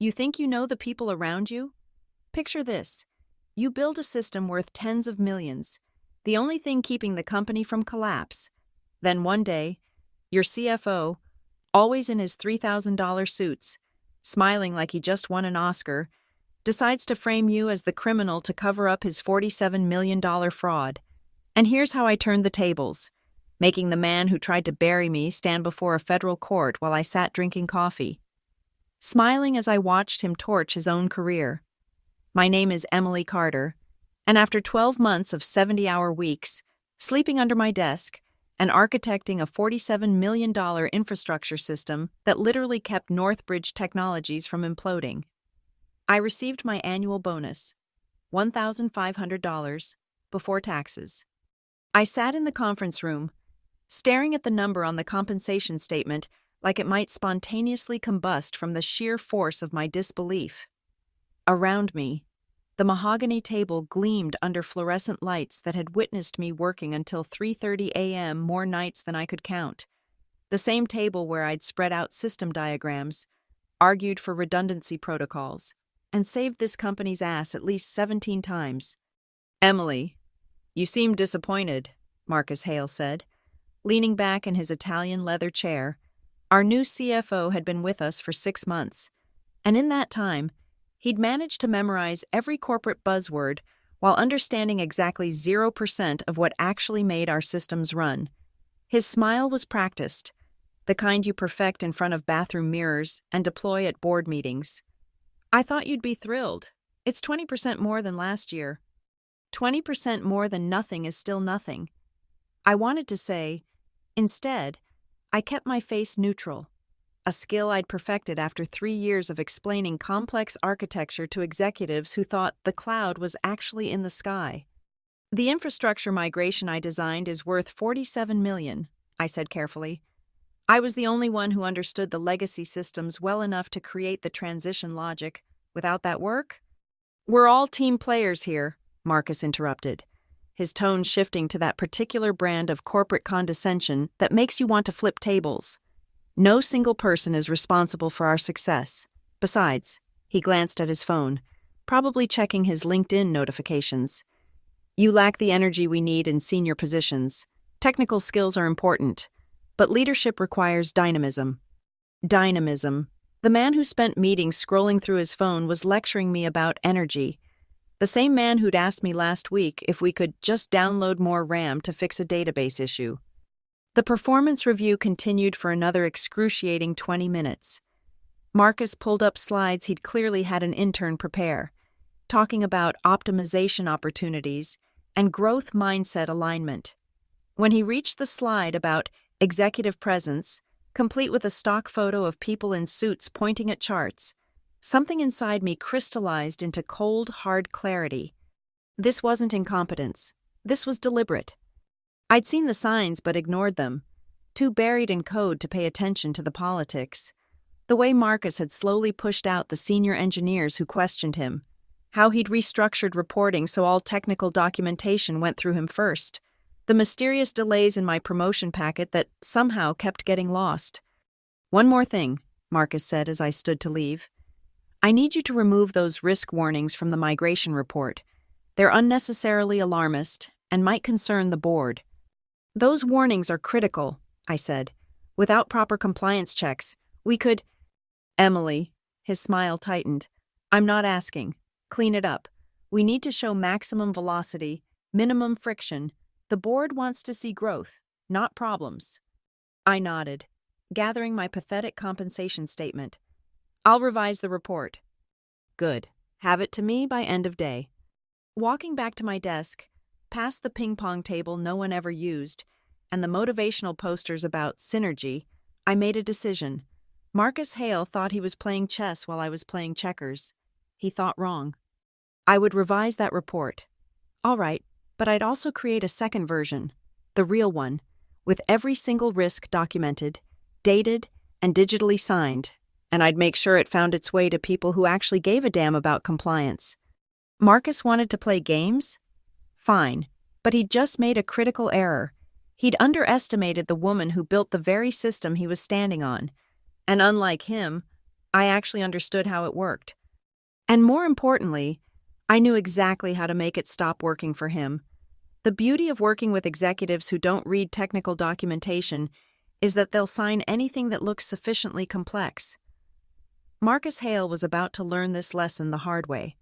You think you know the people around you? Picture this. You build a system worth tens of millions, the only thing keeping the company from collapse. Then one day, your CFO, always in his $3,000 suits, smiling like he just won an Oscar, decides to frame you as the criminal to cover up his $47 million fraud. And here's how I turned the tables, making the man who tried to bury me stand before a federal court while I sat drinking coffee, smiling as I watched him torch his own career. My name is Emily Carter, and after 12 months of 70-hour weeks, sleeping under my desk, and architecting a $47 million infrastructure system that literally kept Northbridge Technologies from imploding, I received my annual bonus, $1,500, before taxes. I sat in the conference room, staring at the number on the compensation statement like it might spontaneously combust from the sheer force of my disbelief. Around me, the mahogany table gleamed under fluorescent lights that had witnessed me working until 3:30 a.m. more nights than I could count. The same table where I'd spread out system diagrams, argued for redundancy protocols, and saved this company's ass at least 17 times. "Emily, you seem disappointed," Marcus Hale said, leaning back in his Italian leather chair. Our new CFO had been with us for 6 months, and in that time, he'd managed to memorize every corporate buzzword while understanding exactly 0% of what actually made our systems run. His smile was practiced, the kind you perfect in front of bathroom mirrors and deploy at board meetings. "I thought you'd be thrilled. It's 20% more than last year. 20% more than nothing is still nothing." I wanted to say, instead, I kept my face neutral, a skill I'd perfected after 3 years of explaining complex architecture to executives who thought the cloud was actually in the sky. "The infrastructure migration I designed is worth $47 million, I said carefully. I was the only one who understood the legacy systems well enough to create the transition logic. Without that work? "We're all team players here," Marcus interrupted, his tone shifting to that particular brand of corporate condescension that makes you want to flip tables. "No single person is responsible for our success. Besides," he glanced at his phone, probably checking his LinkedIn notifications, "you lack the energy we need in senior positions. Technical skills are important, but leadership requires dynamism." Dynamism. The man who spent meetings scrolling through his phone was lecturing me about energy. The same man who'd asked me last week if we could just download more RAM to fix a database issue. The performance review continued for another excruciating 20 minutes. Marcus pulled up slides he'd clearly had an intern prepare, talking about optimization opportunities and growth mindset alignment. When he reached the slide about executive presence, complete with a stock photo of people in suits pointing at charts, something inside me crystallized into cold, hard clarity. This wasn't incompetence. This was deliberate. I'd seen the signs but ignored them, too buried in code to pay attention to the politics. The way Marcus had slowly pushed out the senior engineers who questioned him, how he'd restructured reporting so all technical documentation went through him first, the mysterious delays in my promotion packet that somehow kept getting lost. "One more thing," Marcus said as I stood to leave. "I need you to remove those risk warnings from the migration report. They're unnecessarily alarmist and might concern the board." "Those warnings are critical," I said. "Without proper compliance checks, we could—" "Emily," his smile tightened, "I'm not asking. Clean it up. We need to show maximum velocity, minimum friction. The board wants to see growth, not problems." I nodded, gathering my pathetic compensation statement. "I'll revise the report." "Good. Have it to me by end of day." Walking back to my desk, past the ping-pong table no one ever used, and the motivational posters about synergy, I made a decision. Marcus Hale thought he was playing chess while I was playing checkers. He thought wrong. I would revise that report. All right, but I'd also create a second version, the real one, with every single risk documented, dated, and digitally signed, and I'd make sure it found its way to people who actually gave a damn about compliance. Marcus wanted to play games? Fine, but he'd just made a critical error. He'd underestimated the woman who built the very system he was standing on. And unlike him, I actually understood how it worked. And more importantly, I knew exactly how to make it stop working for him. The beauty of working with executives who don't read technical documentation is that they'll sign anything that looks sufficiently complex. Marcus Hale was about to learn this lesson the hard way.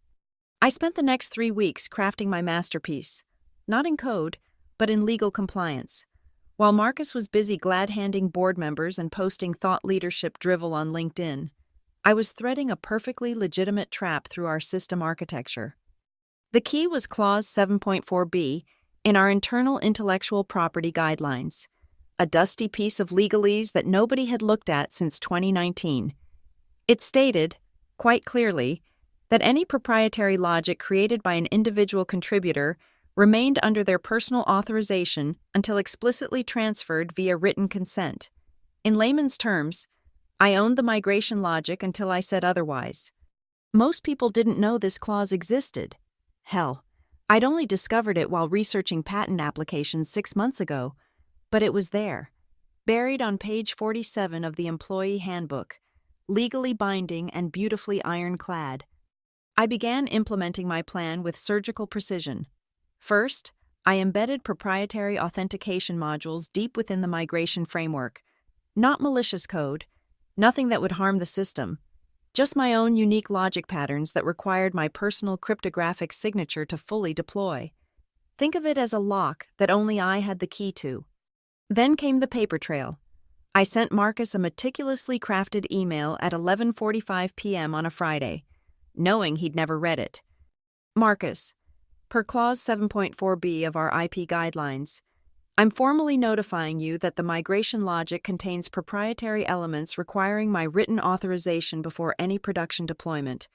I spent the next 3 weeks crafting my masterpiece, not in code, but in legal compliance. While Marcus was busy glad-handing board members and posting thought leadership drivel on LinkedIn, I was threading a perfectly legitimate trap through our system architecture. The key was Clause 7.4b in our internal intellectual property guidelines, a dusty piece of legalese that nobody had looked at since 2019. It stated, quite clearly, that any proprietary logic created by an individual contributor remained under their personal authorization until explicitly transferred via written consent. In layman's terms, I owned the migration logic until I said otherwise. Most people didn't know this clause existed. Hell, I'd only discovered it while researching patent applications 6 months ago, but it was there, buried on page 47 of the Employee Handbook, legally binding and beautifully ironclad. I began implementing my plan with surgical precision. First, I embedded proprietary authentication modules deep within the migration framework. Not malicious code, nothing that would harm the system, just my own unique logic patterns that required my personal cryptographic signature to fully deploy. Think of it as a lock that only I had the key to. Then came the paper trail. I sent Marcus a meticulously crafted email at 11:45 p.m. on a Friday, knowing he'd never read it. Marcus, per Clause 7.4b of our IP guidelines, I'm formally notifying you that the migration logic contains proprietary elements requiring my written authorization before any production deployment.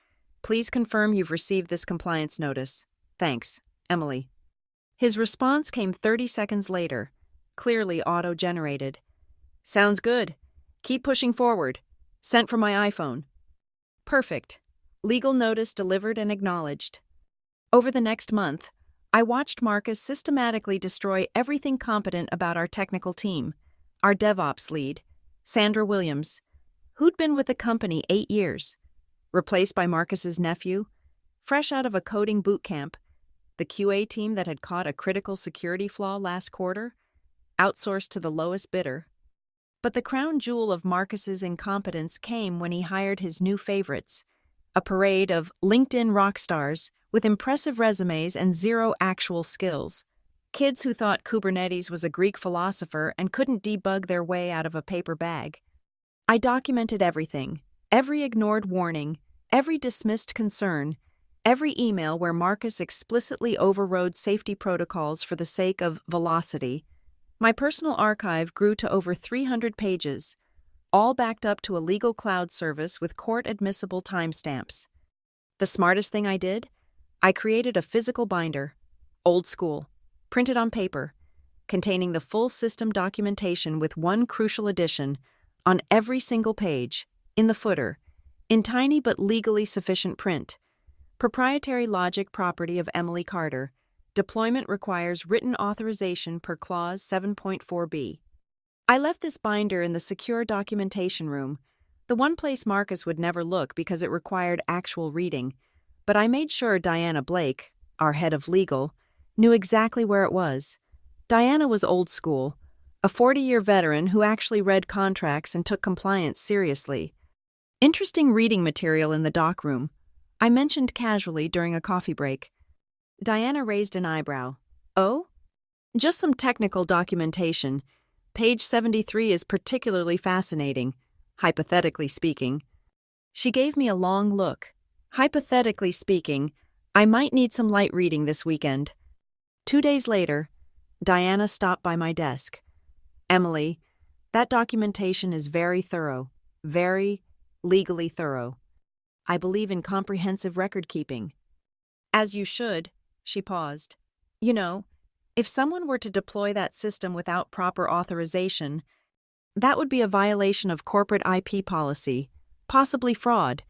Please confirm you've received this compliance notice. Thanks, Emily. His response came 30 seconds later, clearly auto-generated. Sounds good. Keep pushing forward. Sent from my iPhone. Perfect. Legal notice delivered and acknowledged. Over the next month, I watched Marcus systematically destroy everything competent about our technical team. Our DevOps lead, Sandra Williams, who'd been with the company 8 years, replaced by Marcus's nephew, fresh out of a coding boot camp, the QA team that had caught a critical security flaw last quarter, outsourced to the lowest bidder. But the crown jewel of Marcus's incompetence came when he hired his new favorites, a parade of LinkedIn rock stars with impressive resumes and zero actual skills. Kids who thought Kubernetes was a Greek philosopher and couldn't debug their way out of a paper bag. I documented everything, every ignored warning, every dismissed concern, every email where Marcus explicitly overrode safety protocols for the sake of velocity. My personal archive grew to over 300 pages, all backed up to a legal cloud service with court-admissible timestamps. The smartest thing I did? I created a physical binder, old school, printed on paper, containing the full system documentation with one crucial addition on every single page, in the footer, in tiny but legally sufficient print. Proprietary logic property of Emily Carter. Deployment requires written authorization per Clause 7.4b. I left this binder in the secure documentation room, the one place Marcus would never look because it required actual reading, but I made sure Diana Blake, our head of legal, knew exactly where it was. Diana was old school, a 40-year veteran who actually read contracts and took compliance seriously. Interesting reading material in the doc room, I mentioned casually during a coffee break. Diana raised an eyebrow. Oh? Just some technical documentation. Page 73 is particularly fascinating, hypothetically speaking. She gave me a long look. Hypothetically speaking, I might need some light reading this weekend. 2 days later, Diana stopped by my desk. Emily, that documentation is very thorough, very legally thorough. I believe in comprehensive record-keeping. As you should, she paused. You know, if someone were to deploy that system without proper authorization, that would be a violation of corporate IP policy, possibly fraud,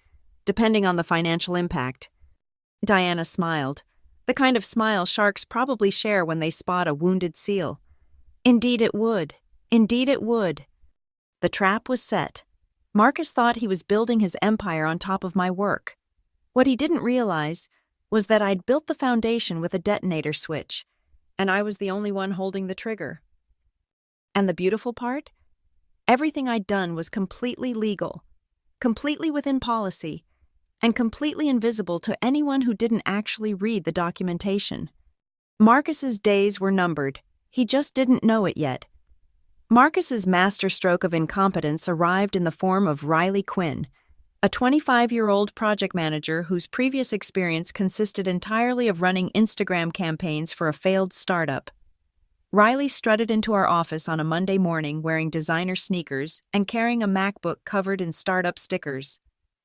depending on the financial impact. Diana smiled, the kind of smile sharks probably share when they spot a wounded seal. Indeed it would. Indeed it would. The trap was set. Marcus thought he was building his empire on top of my work. What he didn't realize was that I'd built the foundation with a detonator switch, and I was the only one holding the trigger. And the beautiful part? Everything I'd done was completely legal, completely within policy, and completely invisible to anyone who didn't actually read the documentation. Marcus's days were numbered. He just didn't know it yet. Marcus's masterstroke of incompetence arrived in the form of Riley Quinn, a 25-year-old project manager whose previous experience consisted entirely of running Instagram campaigns for a failed startup. Riley strutted into our office on a Monday morning wearing designer sneakers and carrying a MacBook covered in startup stickers,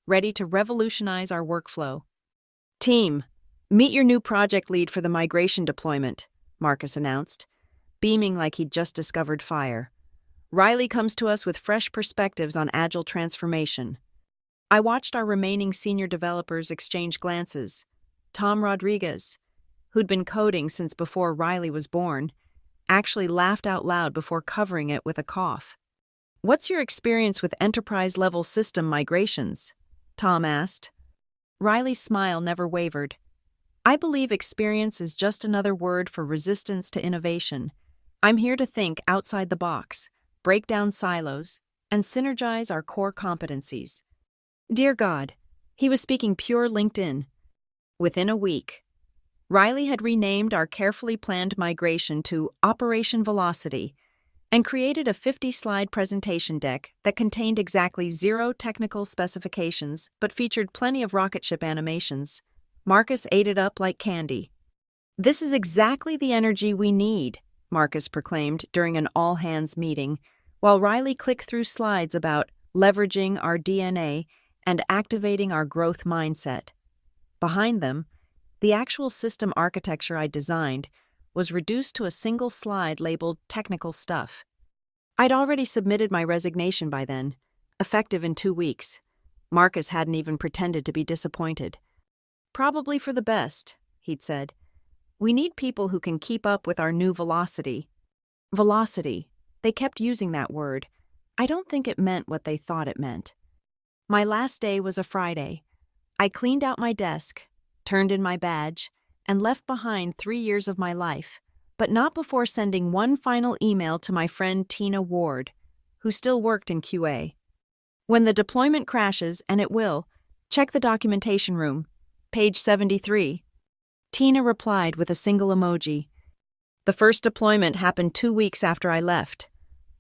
ready to revolutionize our workflow. "Team, meet your new project lead for the migration deployment," Marcus announced, beaming like he'd just discovered fire. Riley comes to us with fresh perspectives on agile transformation. I watched our remaining senior developers exchange glances. Tom Rodriguez, who'd been coding since before Riley was born, actually laughed out loud before covering it with a cough. "What's your experience with enterprise-level system migrations?" Tom asked. Riley's smile never wavered. "I believe experience is just another word for resistance to innovation. I'm here to think outside the box, break down silos, and synergize our core competencies." Dear God, he was speaking pure LinkedIn. Within a week, Riley had renamed our carefully planned migration to Operation Velocity and created a 50-slide presentation deck that contained exactly 0 technical specifications but featured plenty of rocket ship animations. Marcus ate it up like candy. "This is exactly the energy we need," Marcus proclaimed during an all-hands meeting, while Riley clicked through slides about leveraging our DNA and activating our growth mindset. Behind them, the actual system architecture I designed was reduced to a single slide labeled technical stuff. I'd already submitted my resignation by then, effective in 2 weeks. Marcus hadn't even pretended to be disappointed. "Probably for the best," he'd said. "We need people who can keep up with our new velocity." Velocity. They kept using that word. I don't think it meant what they thought it meant. My last day was a Friday. I cleaned out my desk, turned in my badge, and left behind 3 years of my life, but not before sending one final email to my friend Tina Ward, who still worked in QA. "When the deployment crashes, and it will, check the documentation room, page 73. Tina replied with a single emoji. The first deployment happened 2 weeks after I left.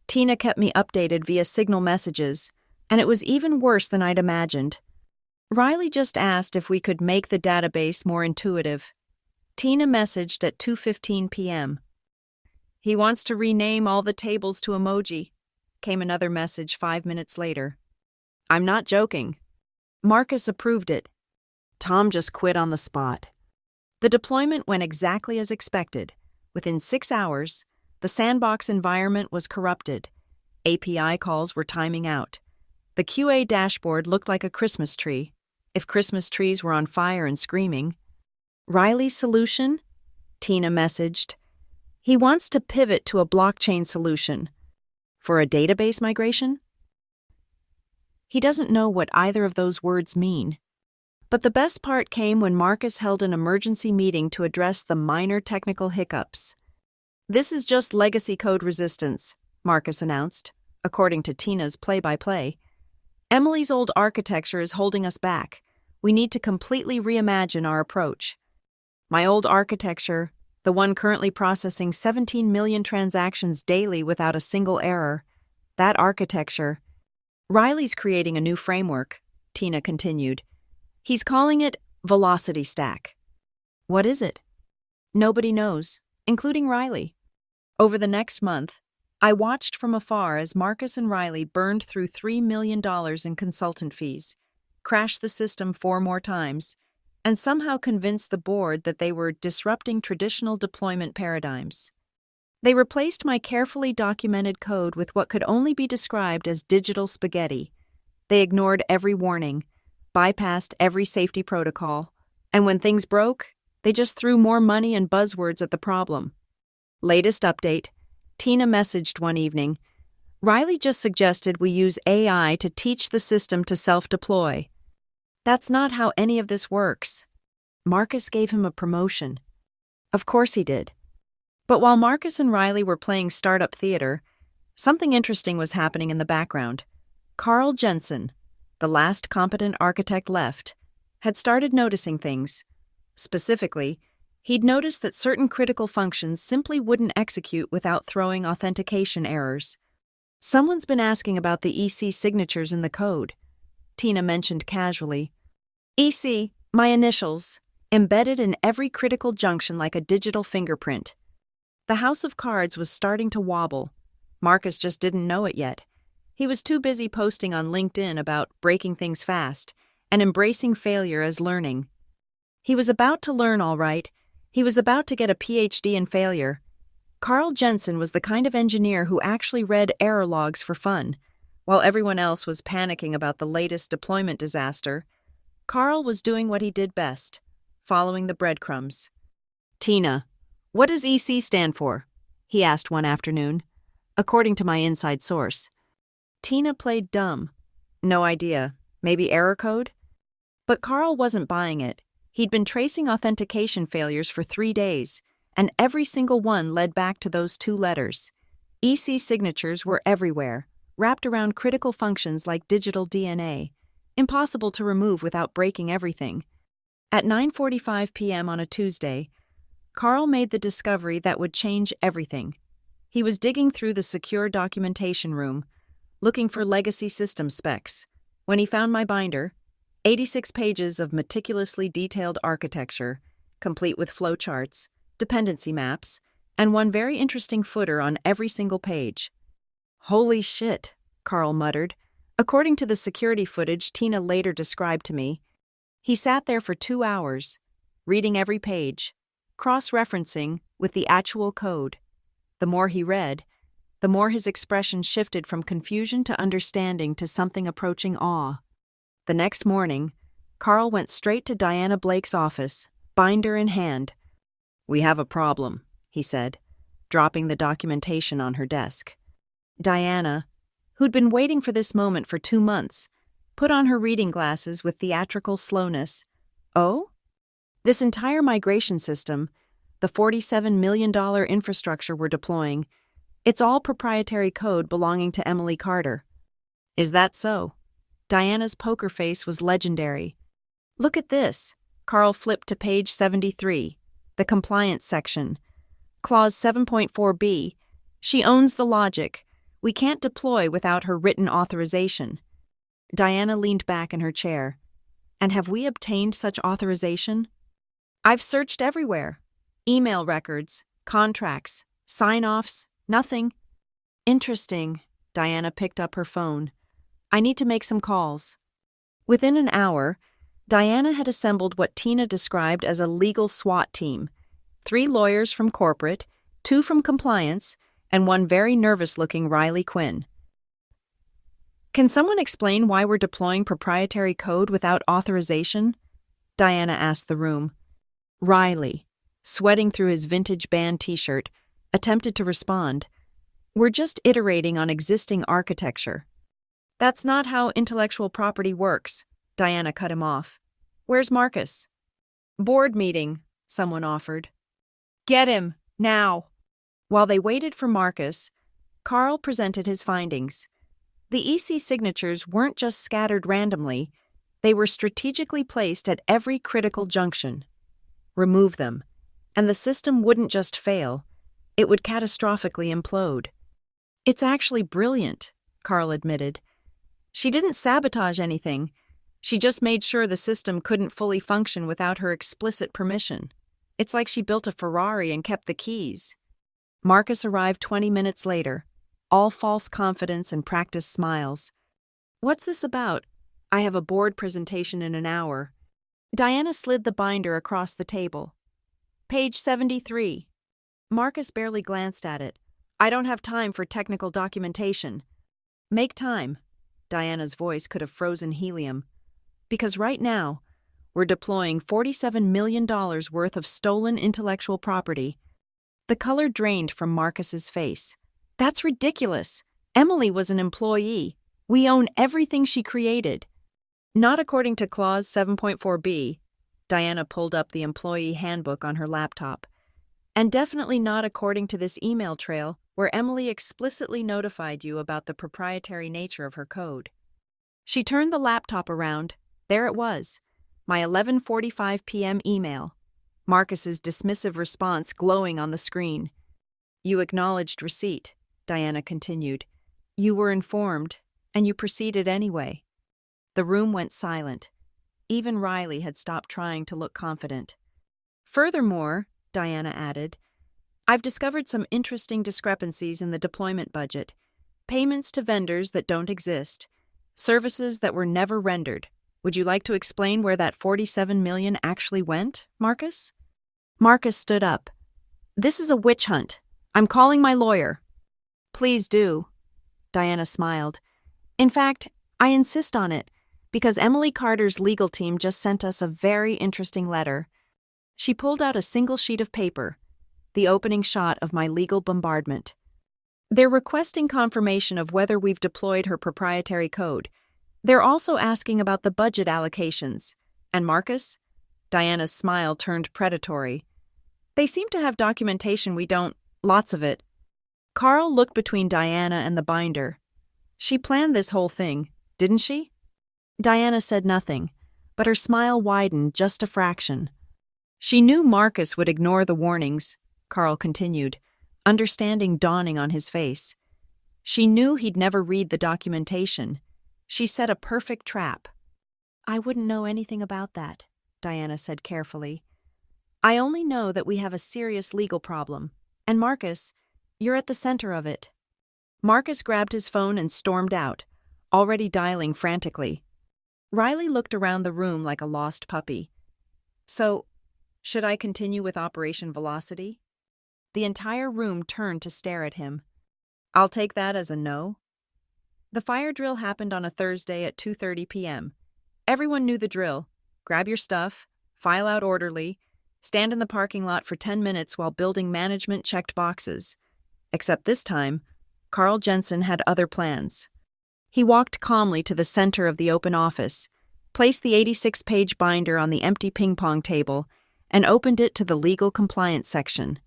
Tina kept me updated via Signal messages, and it was even worse than I'd imagined. Riley just asked if we could make the database more intuitive. Tina messaged at 2:15 p.m. "He wants to rename all the tables to emoji," came another message 5 minutes later. "I'm not joking." Marcus approved it. Tom just quit on the spot. The deployment went exactly as expected. Within 6 hours, the sandbox environment was corrupted. API calls were timing out. The QA dashboard looked like a Christmas tree, if Christmas trees were on fire and screaming. "Riley's solution?" Tina messaged. "He wants to pivot to a blockchain solution." "For a database migration?" He doesn't know what either of those words mean. But the best part came when Marcus held an emergency meeting to address the minor technical hiccups. "This is just legacy code resistance," Marcus announced, according to Tina's play-by-play. "Emily's old architecture is holding us back. We need to completely reimagine our approach." My old architecture, the one currently processing 17 million transactions daily without a single error, that architecture. Riley's creating a new framework, Tina continued. He's calling it Velocity Stack. What is it? Nobody knows, including Riley. Over the next month, I watched from afar as Marcus and Riley burned through $3 million in consultant fees, crashed the system 4 more times, and somehow convinced the board that they were disrupting traditional deployment paradigms. They replaced my carefully documented code with what could only be described as digital spaghetti. They ignored every warning, bypassed every safety protocol, and when things broke, they just threw more money and buzzwords at the problem. Latest update, Tina messaged one evening, Riley just suggested we use AI to teach the system to self-deploy. That's not how any of this works. Marcus gave him a promotion. Of course he did. But while Marcus and Riley were playing startup theater, something interesting was happening in the background. Carl Jensen, the last competent architect left, had started noticing things. Specifically, he'd noticed that certain critical functions simply wouldn't execute without throwing authentication errors. Someone's been asking about the EC signatures in the code, Tina mentioned casually. EC, my initials, embedded in every critical junction like a digital fingerprint. The house of cards was starting to wobble. Marcus just didn't know it yet. He was too busy posting on LinkedIn about breaking things fast and embracing failure as learning. He was about to learn, all right. He was about to get a PhD in failure. Carl Jensen was the kind of engineer who actually read error logs for fun. While everyone else was panicking about the latest deployment disaster, Carl was doing what he did best, following the breadcrumbs. Tina, what does EC stand for? He asked one afternoon, according to my inside source. Tina played dumb. No idea. Maybe error code? But Carl wasn't buying it. He'd been tracing authentication failures for 3 days, and every single one led back to those 2 letters. EC signatures were everywhere, wrapped around critical functions like digital DNA, impossible to remove without breaking everything. At 9:45 p.m. on a Tuesday, Carl made the discovery that would change everything. He was digging through the secure documentation room, looking for legacy system specs, when he found my binder, 86 pages of meticulously detailed architecture, complete with flowcharts, dependency maps, and one very interesting footer on every single page. Holy shit, Carl muttered. According to the security footage Tina later described to me, he sat there for 2 hours, reading every page, cross-referencing with the actual code. The more he read, the more his expression shifted from confusion to understanding to something approaching awe. The next morning, Carl went straight to Diana Blake's office, binder in hand. "We have a problem," he said, dropping the documentation on her desk. Diana, who'd been waiting for this moment for 2 months, put on her reading glasses with theatrical slowness. "Oh? This entire migration system, the $47 million infrastructure we're deploying, it's all proprietary code belonging to Emily Carter." "Is that so?" Diana's poker face was legendary. "Look at this." Carl flipped to page 73, the compliance section. Clause 7.4b. She owns the logic. We can't deploy without her written authorization. Diana leaned back in her chair. "And have we obtained such authorization?" "I've searched everywhere. Email records, contracts, sign-offs, nothing." "Interesting." Diana picked up her phone. "I need to make some calls." Within an hour, Diana had assembled what Tina described as a legal SWAT team. 3 lawyers from corporate, 2 from compliance, and 1 very nervous-looking Riley Quinn. "Can someone explain why we're deploying proprietary code without authorization?" Diana asked the room. Riley, sweating through his vintage band t-shirt, attempted to respond. "We're just iterating on existing architecture." "That's not how intellectual property works," Diana cut him off. "Where's Marcus?" "Board meeting," someone offered. "Get him, now." While they waited for Marcus, Carl presented his findings. The EC signatures weren't just scattered randomly, they were strategically placed at every critical junction. Remove them, and the system wouldn't just fail, it would catastrophically implode. "It's actually brilliant," Carl admitted. "She didn't sabotage anything. She just made sure the system couldn't fully function without her explicit permission. It's like she built a Ferrari and kept the keys." Marcus arrived 20 minutes later, all false confidence and practiced smiles. "What's this about?" "I have a board presentation in an hour." Diana slid the binder across the table. "Page 73. Marcus barely glanced at it. "I don't have time for technical documentation." "Make time." Diana's voice could have frozen helium. "Because right now, we're deploying $47 million worth of stolen intellectual property." The color drained from Marcus's face. "That's ridiculous. Emily was an employee. We own everything she created. Not according to Clause 7.4b. Diana pulled up the employee handbook on her laptop. And definitely not according to this email trail where Emily explicitly notified you about the proprietary nature of her code. She turned the laptop around. There it was, my 11:45 p.m. email. Marcus's dismissive response glowing on the screen. You acknowledged receipt, Diana continued. You were informed, and you proceeded anyway. The room went silent. Even Riley had stopped trying to look confident. Furthermore, Diana added, I've discovered some interesting discrepancies in the deployment budget. Payments to vendors that don't exist. Services that were never rendered. Would you like to explain where that $47 million actually went, Marcus? Marcus stood up. This is a witch hunt. I'm calling my lawyer. Please do. Diana smiled. In fact, I insist on it, because Emily Carter's legal team just sent us a very interesting letter. She pulled out a single sheet of paper, the opening shot of my legal bombardment. They're requesting confirmation of whether we've deployed her proprietary code. They're also asking about the budget allocations. And Marcus? Diana's smile turned predatory. They seem to have documentation we don't, lots of it. Carl looked between Diana and the binder. She planned this whole thing, didn't she? Diana said nothing, but her smile widened just a fraction. She knew Marcus would ignore the warnings, Carl continued, understanding dawning on his face. She knew he'd never read the documentation. She set a perfect trap. I wouldn't know anything about that, Diana said carefully. I only know that we have a serious legal problem. And Marcus, you're at the center of it. Marcus grabbed his phone and stormed out, already dialing frantically. Riley looked around the room like a lost puppy. So, should I continue with Operation Velocity? The entire room turned to stare at him. I'll take that as a no. The fire drill happened on a Thursday at 2:30 p.m. Everyone knew the drill. Grab your stuff, file out orderly, stand in the parking lot for 10 minutes while building management checked boxes. Except this time, Carl Jensen had other plans. He walked calmly to the center of the open office, placed the 86-page binder on the empty ping-pong table, and opened it to the legal compliance section.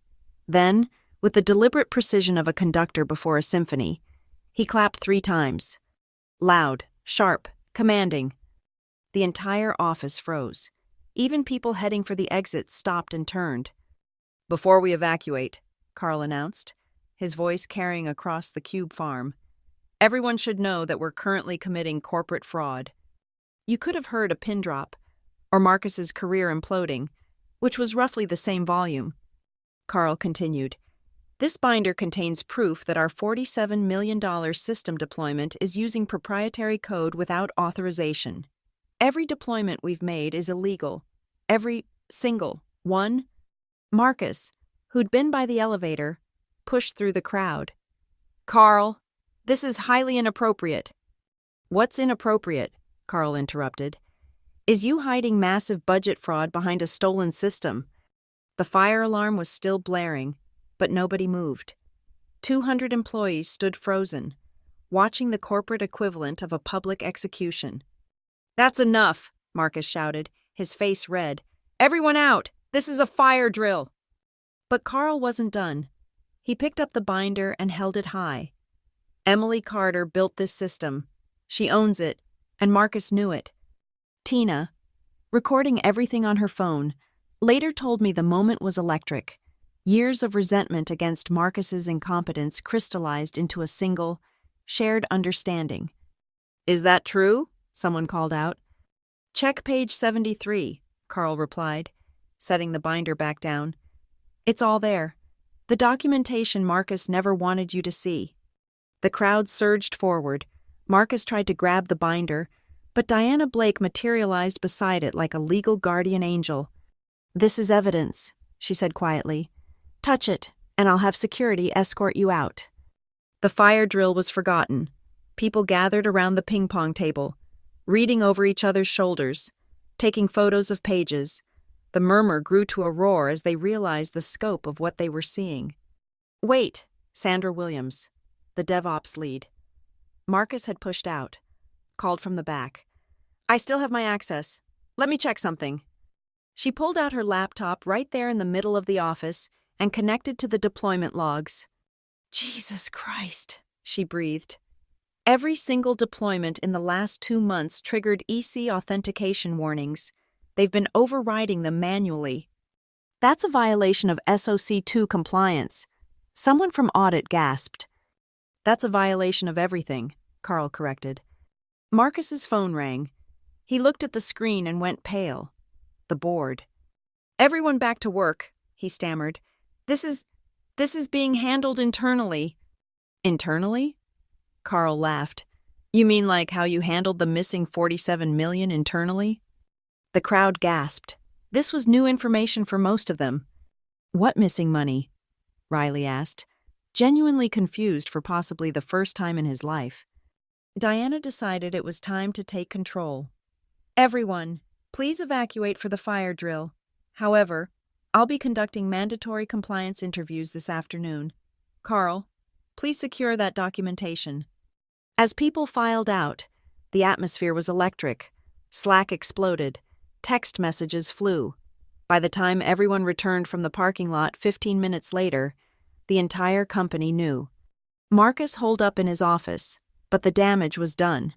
Then, with the deliberate precision of a conductor before a symphony, he clapped 3 times. Loud, sharp, commanding. The entire office froze. Even people heading for the exit stopped and turned. Before we evacuate, Carl announced, his voice carrying across the Cube farm, everyone should know that we're currently committing corporate fraud. You could have heard a pin drop, or Marcus's career imploding, which was roughly the same volume. Carl continued, this binder contains proof that our $47 million system deployment is using proprietary code without authorization. Every deployment we've made is illegal. Every single one. Marcus, who'd been by the elevator, pushed through the crowd. Carl, this is highly inappropriate. What's inappropriate? Carl interrupted. Is you hiding massive budget fraud behind a stolen system? The fire alarm was still blaring, but nobody moved. 200 employees stood frozen, watching the corporate equivalent of a public execution. That's enough, Marcus shouted, his face red. Everyone out! This is a fire drill! But Carl wasn't done. He picked up the binder and held it high. Emily Carter built this system. She owns it, and Marcus knew it. Tina, recording everything on her phone, later told me the moment was electric. Years of resentment against Marcus's incompetence crystallized into a single, shared understanding. Is that true? Someone called out. Check page 73, Carl replied, setting the binder back down. It's all there. The documentation Marcus never wanted you to see. The crowd surged forward. Marcus tried to grab the binder, but Diana Blake materialized beside it like a legal guardian angel. This is evidence, she said quietly. Touch it, and I'll have security escort you out. The fire drill was forgotten. People gathered around the ping-pong table, reading over each other's shoulders, taking photos of pages. The murmur grew to a roar as they realized the scope of what they were seeing. Wait, Sandra Williams, the DevOps lead, Marcus had pushed out, called from the back. I still have my access. Let me check something. She pulled out her laptop right there in the middle of the office and connected to the deployment logs. Jesus Christ, she breathed. Every single deployment in the last 2 months triggered EC authentication warnings. They've been overriding them manually. That's a violation of SOC 2 compliance. Someone from audit gasped. That's a violation of everything, Carl corrected. Marcus's phone rang. He looked at the screen and went pale. The board. Everyone back to work, he stammered. This is being handled internally. Internally? Carl laughed. You mean like how you handled the missing $47 million internally? The crowd gasped. This was new information for most of them. What missing money? Riley asked, genuinely confused for possibly the first time in his life. Diana decided it was time to take control. Everyone, please evacuate for the fire drill. However, I'll be conducting mandatory compliance interviews this afternoon. Carl, please secure that documentation. As people filed out, the atmosphere was electric. Slack exploded. Text messages flew. By the time everyone returned from the parking lot 15 minutes later, the entire company knew. Marcus holed up in his office, but the damage was done.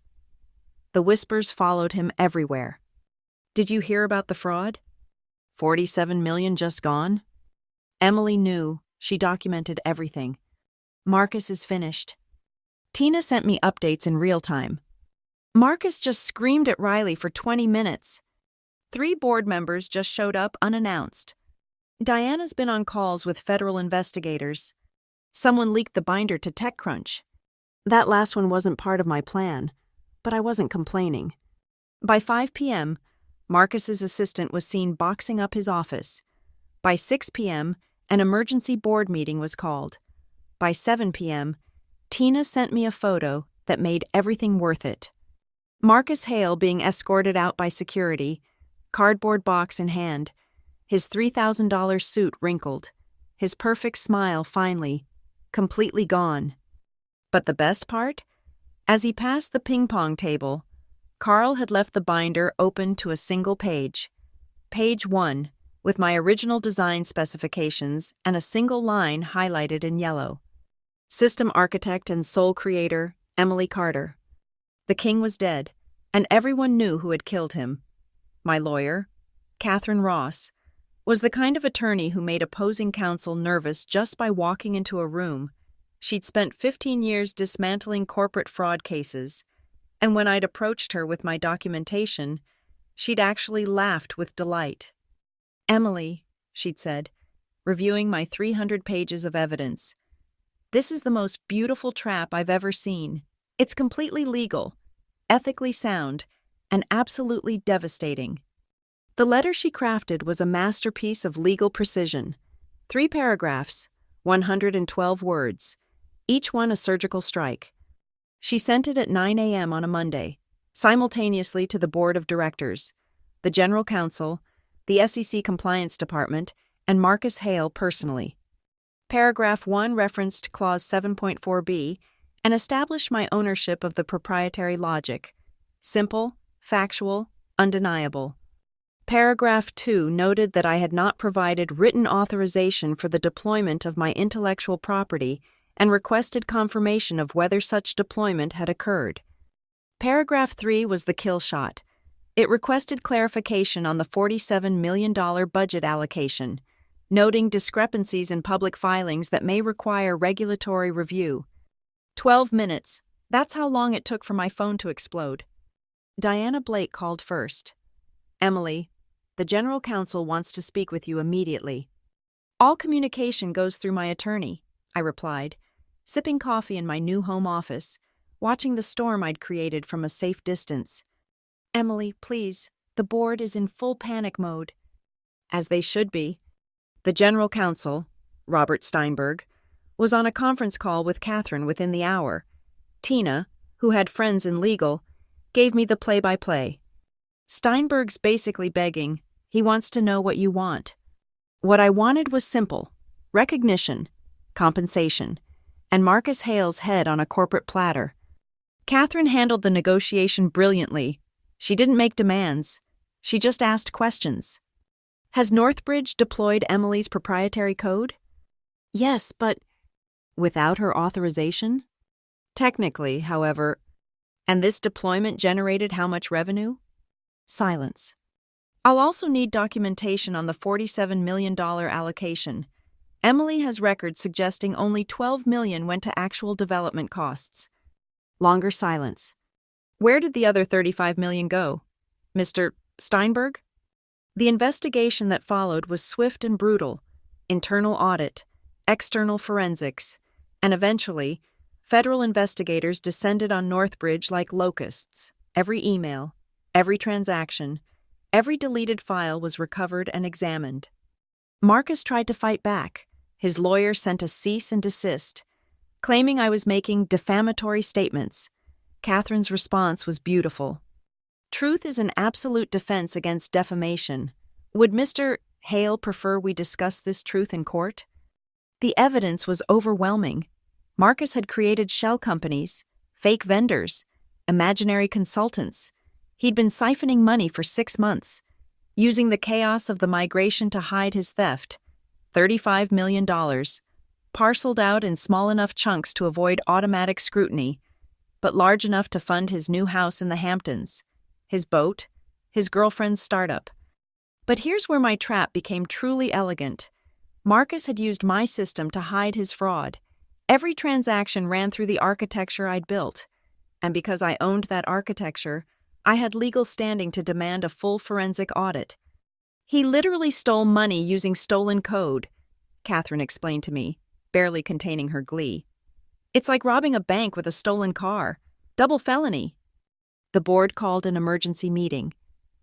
The whispers followed him everywhere. Did you hear about the fraud? $47 million just gone? Emily knew. She documented everything. Marcus is finished. Tina sent me updates in real time. Marcus just screamed at Riley for 20 minutes. 3 board members just showed up unannounced. Diana's been on calls with federal investigators. Someone leaked the binder to TechCrunch. That last one wasn't part of my plan, but I wasn't complaining. By 5 p.m., Marcus's assistant was seen boxing up his office. By 6 p.m., an emergency board meeting was called. By 7 p.m., Tina sent me a photo that made everything worth it. Marcus Hale being escorted out by security, cardboard box in hand, his $3,000 suit wrinkled, his perfect smile finally, completely gone. But the best part? As he passed the ping-pong table, Carl had left the binder open to a single page. Page 1, with my original design specifications and a single line highlighted in yellow. System architect and sole creator, Emily Carter. The king was dead, and everyone knew who had killed him. My lawyer, Catherine Ross, was the kind of attorney who made opposing counsel nervous just by walking into a room. She'd spent 15 years dismantling corporate fraud cases, and when I'd approached her with my documentation, she'd actually laughed with delight. Emily, she'd said, reviewing my 300 pages of evidence, this is the most beautiful trap I've ever seen. It's completely legal, ethically sound, and absolutely devastating. The letter she crafted was a masterpiece of legal precision. 3 paragraphs, 112 words, each one a surgical strike. She sent it at 9 a.m. on a Monday, simultaneously to the board of directors, the general counsel, the SEC compliance department, and Marcus Hale personally. Paragraph 1 referenced Clause 7.4b and established my ownership of the proprietary logic. Simple, factual, undeniable. Paragraph 2 noted that I had not provided written authorization for the deployment of my intellectual property and requested confirmation of whether such deployment had occurred. Paragraph 3 was the kill shot. It requested clarification on the $47 million budget allocation, noting discrepancies in public filings that may require regulatory review. 12 minutes. That's how long it took for my phone to explode. Diana Blake called first. Emily, the general counsel wants to speak with you immediately. All communication goes through my attorney, I replied, sipping coffee in my new home office, watching the storm I'd created from a safe distance. Emily, please, the board is in full panic mode. As they should be. The general counsel, Robert Steinberg, was on a conference call with Catherine within the hour. Tina, who had friends in legal, gave me the play-by-play. Steinberg's basically begging. He wants to know what you want. What I wanted was simple: recognition, compensation, and Marcus Hale's head on a corporate platter. Catherine handled the negotiation brilliantly. She didn't make demands. She just asked questions. Has Northbridge deployed Emily's proprietary code? Yes, but without her authorization? Technically, however. And this deployment generated how much revenue? Silence. I'll also need documentation on the $47 million allocation. Emily has records suggesting only $12 million went to actual development costs. Longer silence. Where did the other $35 million go? Mr. Steinberg? The investigation that followed was swift and brutal. Internal audit, external forensics, and eventually, federal investigators descended on Northbridge like locusts. Every email, every transaction, every deleted file was recovered and examined. Marcus tried to fight back. His lawyer sent a cease and desist, claiming I was making defamatory statements. Catherine's response was beautiful. Truth is an absolute defense against defamation. Would Mr. Hale prefer we discuss this truth in court? The evidence was overwhelming. Marcus had created shell companies, fake vendors, imaginary consultants. He'd been siphoning money for 6 months, using the chaos of the migration to hide his theft. $35 million, parceled out in small enough chunks to avoid automatic scrutiny, but large enough to fund his new house in the Hamptons, his boat, his girlfriend's startup. But here's where my trap became truly elegant. Marcus had used my system to hide his fraud. Every transaction ran through the architecture I'd built, and because I owned that architecture, I had legal standing to demand a full forensic audit. He literally stole money using stolen code, Catherine explained to me, barely containing her glee. It's like robbing a bank with a stolen car. Double felony. The board called an emergency meeting.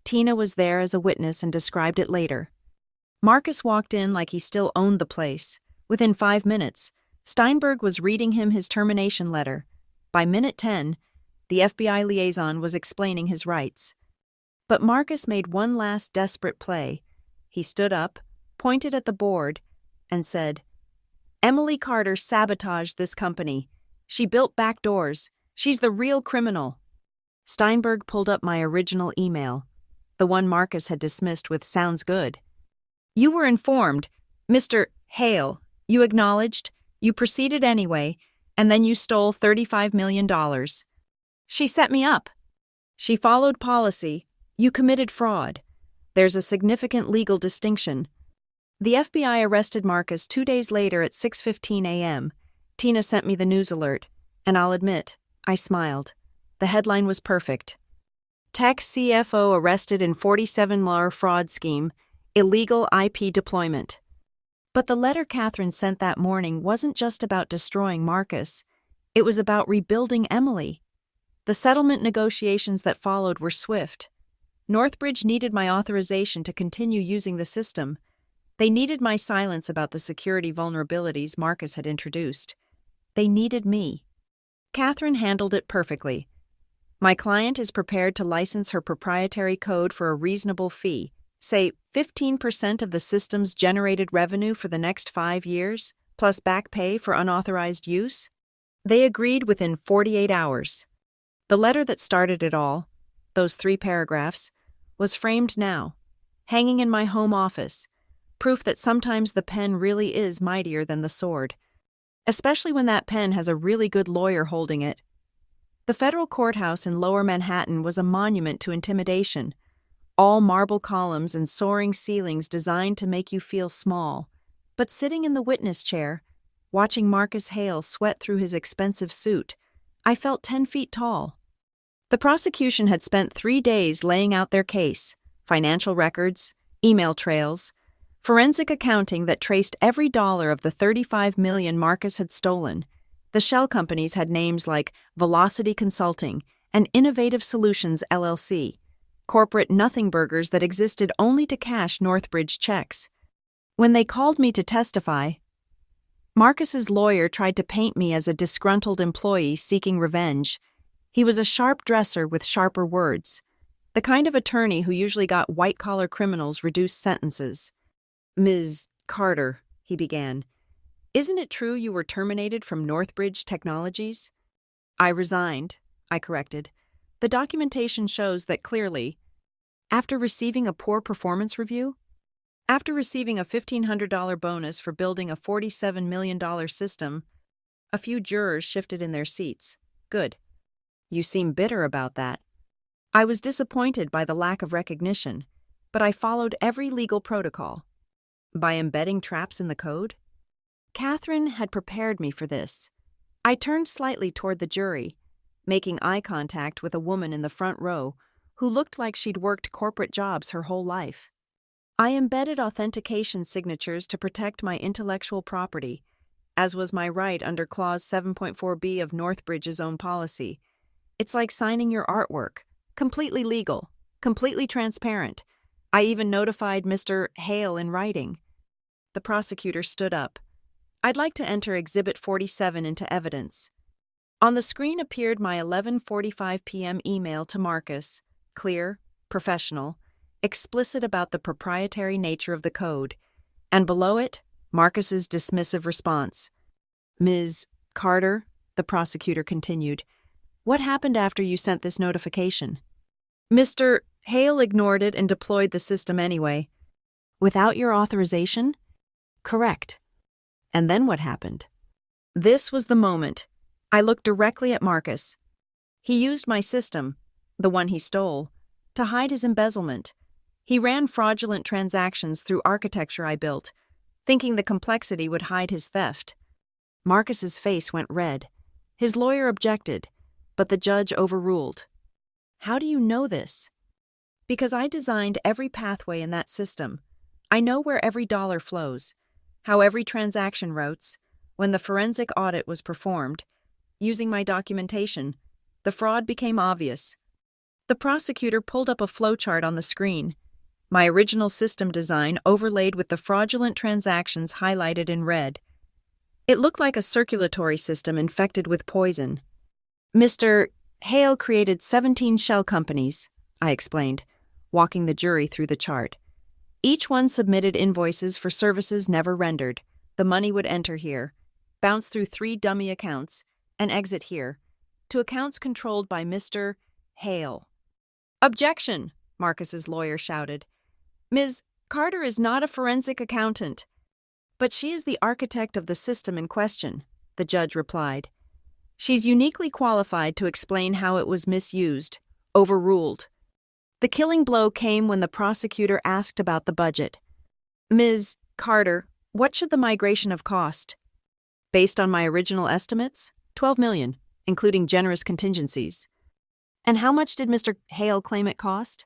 Tina was there as a witness and described it later. Marcus walked in like he still owned the place. Within 5 minutes, Steinberg was reading him his termination letter. By minute 10, the FBI liaison was explaining his rights. But Marcus made one last desperate play. He stood up, pointed at the board, and said, "Emily Carter sabotaged this company. She built back doors. She's the real criminal." Steinberg pulled up my original email, the one Marcus had dismissed with "sounds good." "You were informed, Mr. Hale. You acknowledged, you proceeded anyway, and then you stole $35 million. She set me up. She followed policy. You committed fraud. There's a significant legal distinction." The FBI arrested Marcus 2 days later at 6:15 a.m. Tina sent me the news alert, and I'll admit, I smiled. The headline was perfect. Tech CFO arrested in 47-law fraud scheme, illegal IP deployment. But the letter Catherine sent that morning wasn't just about destroying Marcus. It was about rebuilding Emily. The settlement negotiations that followed were swift. Northbridge needed my authorization to continue using the system. They needed my silence about the security vulnerabilities Marcus had introduced. They needed me. Catherine handled it perfectly. My client is prepared to license her proprietary code for a reasonable fee, say 15% of the system's generated revenue for the next 5 years, plus back pay for unauthorized use. They agreed within 48 hours. The letter that started it all, those 3 paragraphs, was framed now, hanging in my home office, proof that sometimes the pen really is mightier than the sword, especially when that pen has a really good lawyer holding it. The federal courthouse in Lower Manhattan was a monument to intimidation, all marble columns and soaring ceilings designed to make you feel small. But sitting in the witness chair, watching Marcus Hale sweat through his expensive suit, I felt 10 feet tall. The prosecution had spent 3 days laying out their case, financial records, email trails, forensic accounting that traced every dollar of the $35 million Marcus had stolen. The shell companies had names like Velocity Consulting and Innovative Solutions LLC, corporate nothing burgers that existed only to cash Northbridge checks. When they called me to testify, Marcus's lawyer tried to paint me as a disgruntled employee seeking revenge. He was a sharp dresser with sharper words, the kind of attorney who usually got white-collar criminals reduced sentences. "Ms. Carter," he began, "isn't it true you were terminated from Northbridge Technologies?" I resigned, I corrected. The documentation shows that clearly. After receiving a poor performance review? After receiving a $1,500 bonus for building a $47 million system, a few jurors shifted in their seats. Good. You seem bitter about that. I was disappointed by the lack of recognition, but I followed every legal protocol. By embedding traps in the code? Catherine had prepared me for this. I turned slightly toward the jury, making eye contact with a woman in the front row who looked like she'd worked corporate jobs her whole life. I embedded authentication signatures to protect my intellectual property, as was my right under Clause 7.4b of Northbridge's own policy. It's like signing your artwork. Completely legal, completely transparent. I even notified Mr. Hale in writing. The prosecutor stood up. I'd like to enter Exhibit 47 into evidence. On the screen appeared my 11:45 p.m. email to Marcus, clear, professional, explicit about the proprietary nature of the code, and below it, Marcus's dismissive response. Ms. Carter, the prosecutor continued, what happened after you sent this notification? Mr. Hale ignored it and deployed the system anyway. Without your authorization? Correct. And then what happened? This was the moment. I looked directly at Marcus. He used my system, the one he stole, to hide his embezzlement. He ran fraudulent transactions through architecture I built, thinking the complexity would hide his theft. Marcus's face went red. His lawyer objected, but the judge overruled. How do you know this? Because I designed every pathway in that system. I know where every dollar flows, how every transaction routes. When the forensic audit was performed, using my documentation, the fraud became obvious. The prosecutor pulled up a flowchart on the screen. My original system design overlaid with the fraudulent transactions highlighted in red. It looked like a circulatory system infected with poison. Mr. Hale created 17 shell companies, I explained, walking the jury through the chart. Each one submitted invoices for services never rendered. The money would enter here, bounce through 3 dummy accounts, and exit here, to accounts controlled by Mr. Hale. Objection, Marcus's lawyer shouted. Ms. Carter is not a forensic accountant. But she is the architect of the system in question, the judge replied. She's uniquely qualified to explain how it was misused, overruled. The killing blow came when the prosecutor asked about the budget. Ms. Carter, what should the migration have cost? Based on my original estimates, $12 million, including generous contingencies. And how much did Mr. Hale claim it cost?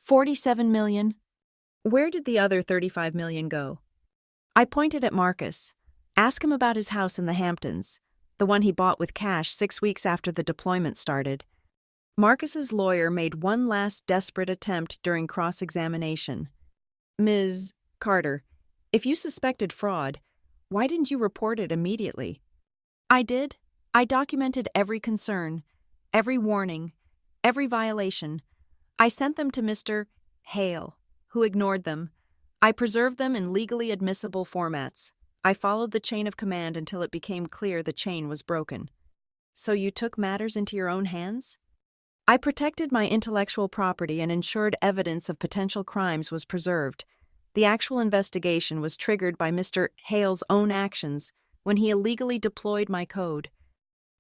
$47 million. Where did the other $35 million go? I pointed at Marcus. Ask him about his house in the Hamptons, the one he bought with cash 6 weeks after the deployment started. Marcus's lawyer made one last desperate attempt during cross-examination. Ms. Carter, if you suspected fraud, why didn't you report it immediately? I did. I documented every concern, every warning, every violation. I sent them to Mr. Hale, who ignored them. I preserved them in legally admissible formats. I followed the chain of command until it became clear the chain was broken. So you took matters into your own hands? I protected my intellectual property and ensured evidence of potential crimes was preserved. The actual investigation was triggered by Mr. Hale's own actions when he illegally deployed my code.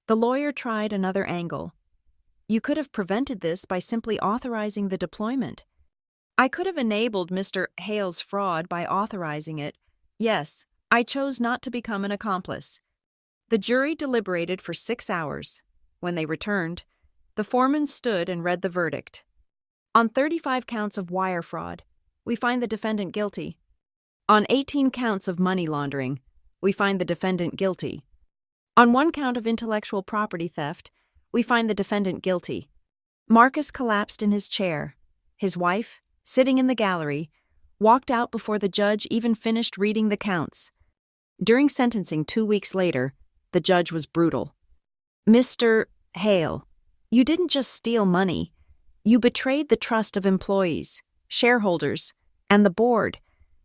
The lawyer tried another angle. You could have prevented this by simply authorizing the deployment. I could have enabled Mr. Hale's fraud by authorizing it. Yes, I chose not to become an accomplice. The jury deliberated for 6 hours. When they returned, the foreman stood and read the verdict. On 35 counts of wire fraud, we find the defendant guilty. On 18 counts of money laundering, we find the defendant guilty. On 1 count of intellectual property theft, we find the defendant guilty. Marcus collapsed in his chair. His wife, sitting in the gallery, walked out before the judge even finished reading the counts. During sentencing 2 weeks later, the judge was brutal. Mr. Hale, you didn't just steal money. You betrayed the trust of employees, shareholders, and the board.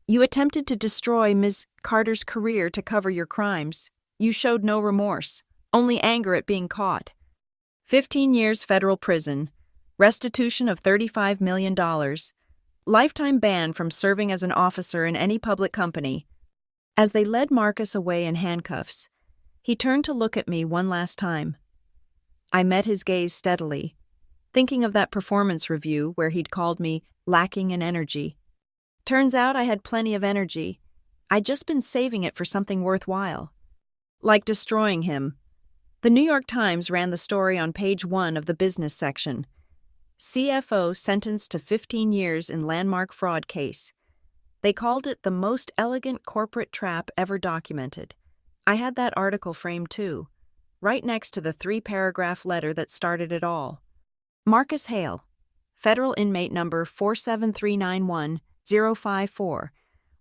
You attempted to destroy Ms. Carter's career to cover your crimes. You showed no remorse, only anger at being caught. 15 years federal prison, restitution of $35 million, lifetime ban from serving as an officer in any public company. As they led Marcus away in handcuffs, he turned to look at me one last time. I met his gaze steadily, thinking of that performance review where he'd called me lacking in energy. Turns out I had plenty of energy. I'd just been saving it for something worthwhile. Like destroying him. The New York Times ran the story on page 1 of the business section. CFO sentenced to 15 years in landmark fraud case. They called it the most elegant corporate trap ever documented. I had that article framed too, right next to the 3-paragraph letter that started it all. Marcus Hale, federal inmate number 47391-054,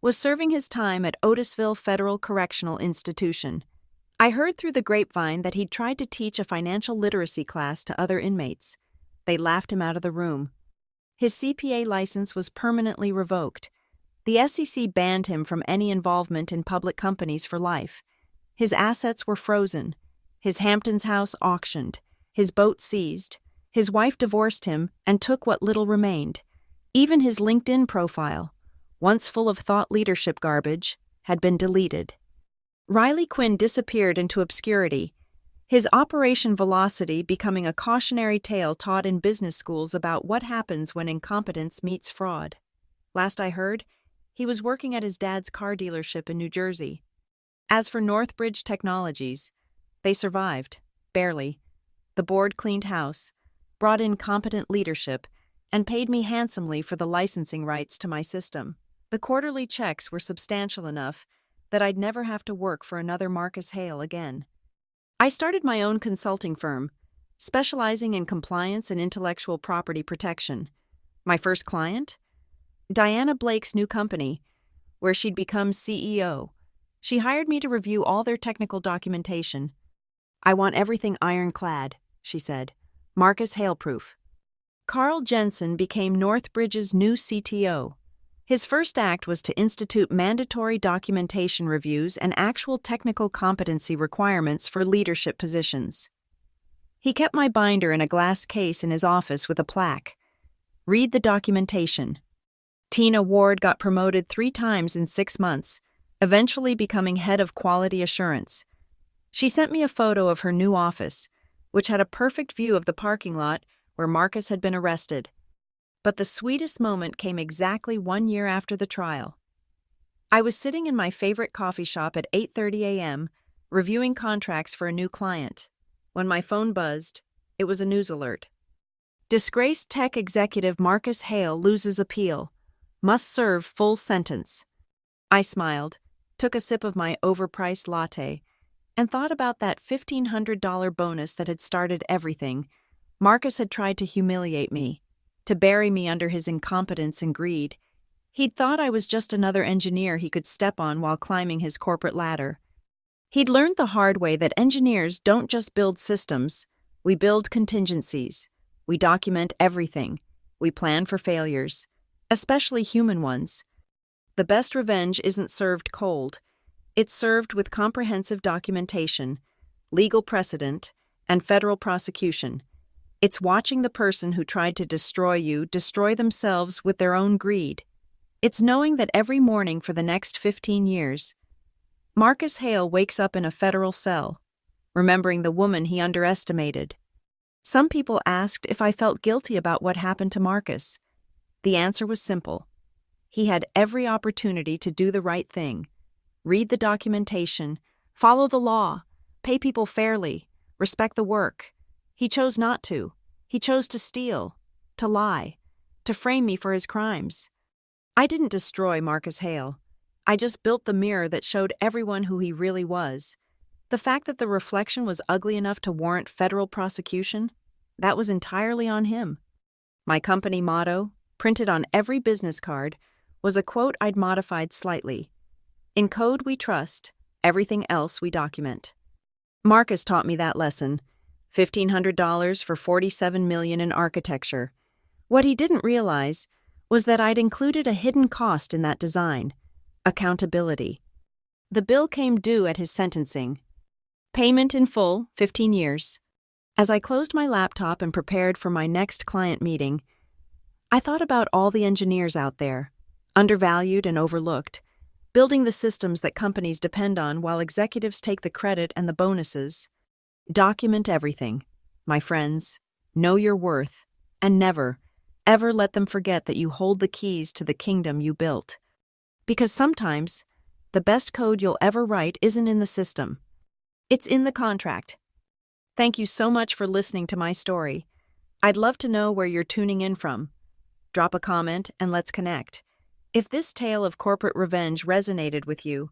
was serving his time at Otisville Federal Correctional Institution. I heard through the grapevine that he'd tried to teach a financial literacy class to other inmates. They laughed him out of the room. His CPA license was permanently revoked. The SEC banned him from any involvement in public companies for life. His assets were frozen, his Hamptons house auctioned, his boat seized. His wife divorced him and took what little remained. Even his LinkedIn profile, once full of thought leadership garbage, had been deleted. Riley Quinn disappeared into obscurity, his Operation Velocity becoming a cautionary tale taught in business schools about what happens when incompetence meets fraud. Last I heard, he was working at his dad's car dealership in New Jersey. As for Northbridge Technologies, they survived, barely. The board cleaned house, brought in competent leadership, and paid me handsomely for the licensing rights to my system. The quarterly checks were substantial enough that I'd never have to work for another Marcus Hale again. I started my own consulting firm, specializing in compliance and intellectual property protection. My first client? Diana Blake's new company, where she'd become CEO. She hired me to review all their technical documentation. "I want everything ironclad," she said. "Marcus Hale-proof." Carl Jensen became Northbridge's new CTO. His first act was to institute mandatory documentation reviews and actual technical competency requirements for leadership positions. He kept my binder in a glass case in his office with a plaque. "Read the documentation." Tina Ward got promoted 3 times in 6 months, eventually becoming head of quality assurance. She sent me a photo of her new office, which had a perfect view of the parking lot where Marcus had been arrested. But the sweetest moment came exactly 1 year after the trial. I was sitting in my favorite coffee shop at 8:30 a.m., reviewing contracts for a new client. When my phone buzzed, it was a news alert. Disgraced tech executive Marcus Hale loses appeal. Must serve full sentence. I smiled, took a sip of my overpriced latte, and thought about that $1,500 bonus that had started everything. Marcus had tried to humiliate me, to bury me under his incompetence and greed. He'd thought I was just another engineer he could step on while climbing his corporate ladder. He'd learned the hard way that engineers don't just build systems, we build contingencies. We document everything. We plan for failures, especially human ones. The best revenge isn't served cold. It's served with comprehensive documentation, legal precedent, and federal prosecution. It's watching the person who tried to destroy you destroy themselves with their own greed. It's knowing that every morning for the next 15 years, Marcus Hale wakes up in a federal cell, remembering the woman he underestimated. Some people asked if I felt guilty about what happened to Marcus. The answer was simple. He had every opportunity to do the right thing. Read the documentation, follow the law, pay people fairly, respect the work. He chose not to. He chose to steal, to lie, to frame me for his crimes. I didn't destroy Marcus Hale. I just built the mirror that showed everyone who he really was. The fact that the reflection was ugly enough to warrant federal prosecution, that was entirely on him. My company motto, printed on every business card, was a quote I'd modified slightly. In code we trust, everything else we document. Marcus taught me that lesson. $1,500 for $47 million in architecture. What he didn't realize was that I'd included a hidden cost in that design: accountability. The bill came due at his sentencing. Payment in full, 15 years. As I closed my laptop and prepared for my next client meeting, I thought about all the engineers out there, undervalued and overlooked, building the systems that companies depend on while executives take the credit and the bonuses. Document everything, my friends. Know your worth, and never, ever let them forget that you hold the keys to the kingdom you built. Because sometimes, the best code you'll ever write isn't in the system. It's in the contract. Thank you so much for listening to my story. I'd love to know where you're tuning in from. Drop a comment and let's connect. If this tale of corporate revenge resonated with you,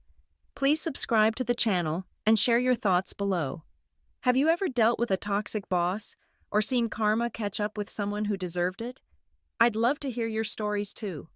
please subscribe to the channel and share your thoughts below. Have you ever dealt with a toxic boss or seen karma catch up with someone who deserved it? I'd love to hear your stories too.